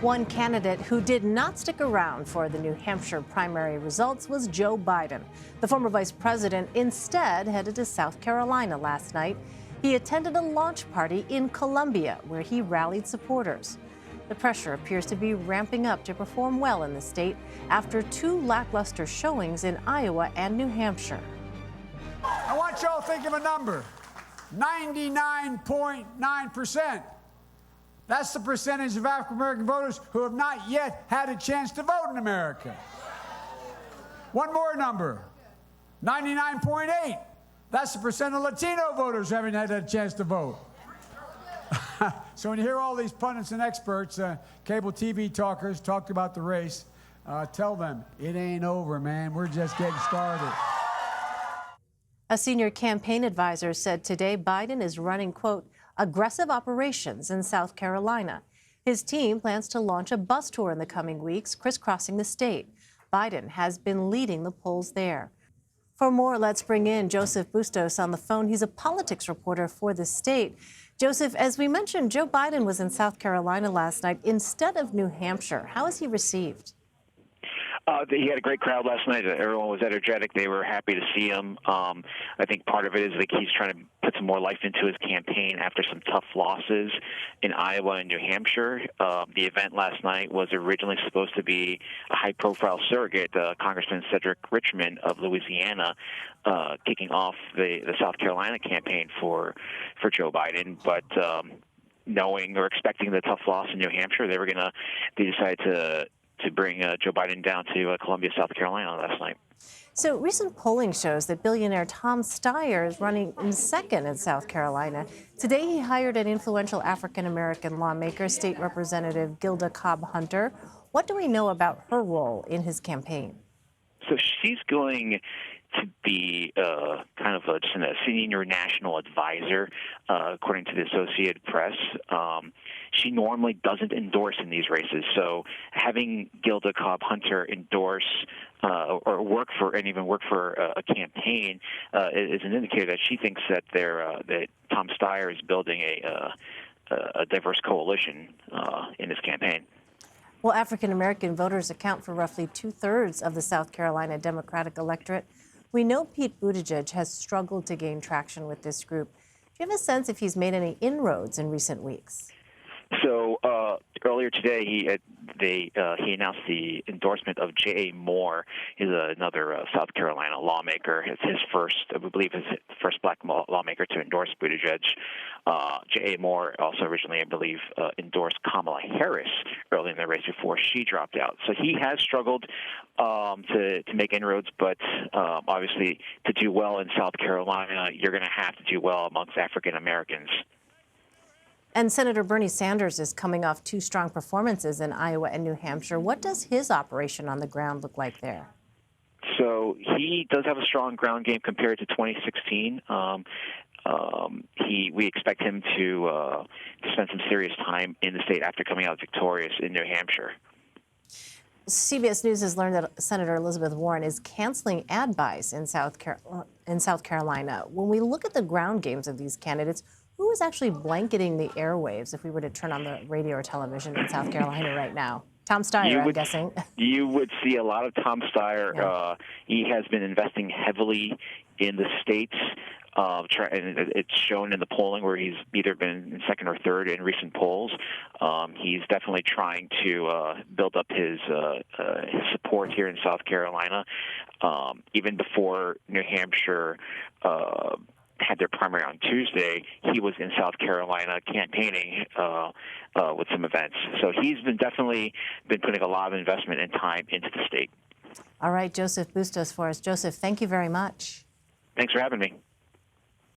One candidate who did not stick around for the New Hampshire primary results was Joe Biden. The former vice president instead headed to South Carolina last night. He attended a launch party in Columbia where he rallied supporters. The pressure appears to be ramping up to perform well in the state after two lackluster showings in Iowa and New Hampshire. I want y'all to think of a number. 99.9%. That's the percentage of African-American voters who have not yet had a chance to vote in America. One more number. 99.8. That's the percent of Latino voters who haven't had a chance to vote. So when you hear all these pundits and experts, cable TV talkers talk about the race, tell them it ain't over, man. We're just getting started. A senior campaign advisor said today Biden is running, quote, aggressive operations in South Carolina. His team plans to launch a bus tour in the coming weeks, crisscrossing the state. Biden has been leading the polls there. For more, let's bring in Joseph Bustos on the phone. He's a politics reporter for the state. Joseph, as we mentioned, Joe Biden was in South Carolina last night instead of New Hampshire. How was he received? He had a great crowd last night. Everyone was energetic. They were happy to see him. I think part of it is like he's trying to put some more life into his campaign after some tough losses in Iowa and New Hampshire. The event last night was originally supposed to be a high-profile surrogate, Congressman Cedric Richmond of Louisiana, kicking off the South Carolina campaign for Joe Biden. But knowing or expecting the tough loss in New Hampshire, they decided to bring Joe Biden down to Columbia, South Carolina last night. So recent polling shows that billionaire Tom Steyer is running in second in South Carolina. Today he hired an influential African-American lawmaker, State Representative Gilda Cobb-Hunter. What do we know about her role in his campaign? So she's going to be kind of just a senior national advisor, according to the Associated Press. She normally doesn't endorse in these races, so having Gilda Cobb-Hunter endorse or work for a campaign is an indicator that she thinks that that Tom Steyer is building a diverse coalition in his campaign. Well, African-American voters account for roughly two-thirds of the South Carolina Democratic electorate. We know Pete Buttigieg has struggled to gain traction with this group. Do you have a sense if he's made any inroads in recent weeks? So earlier today, he announced the endorsement of J.A. Moore. He's another South Carolina lawmaker. It's his first, I believe, his first black lawmaker to endorse Buttigieg. J.A. Moore also originally, I believe, endorsed Kamala Harris early in the race before she dropped out. So he has struggled to make inroads, but obviously to do well in South Carolina, you're going to have to do well amongst African Americans. And Senator Bernie Sanders is coming off two strong performances in Iowa and New Hampshire. What does his operation on the ground look like there? So he does have a strong ground game compared to 2016. We expect him to spend some serious time in the state after coming out victorious in New Hampshire. CBS News has learned that Senator Elizabeth Warren is canceling ad buys in South Carolina. When we look at the ground games of these candidates, who is actually blanketing the airwaves if we were to turn on the radio or television in South Carolina right now? Tom Steyer, I'm guessing. You would see a lot of Tom Steyer. Yeah. He has been investing heavily in the states, and it's shown in the polling where he's either been second or third in recent polls. He's definitely trying to build up his support here in South Carolina. Even before New Hampshire had their primary on Tuesday, he was in South Carolina campaigning with some events. So he's definitely been putting a lot of investment and time into the state. All right, Joseph Bustos for us. Joseph, thank you very much. Thanks for having me.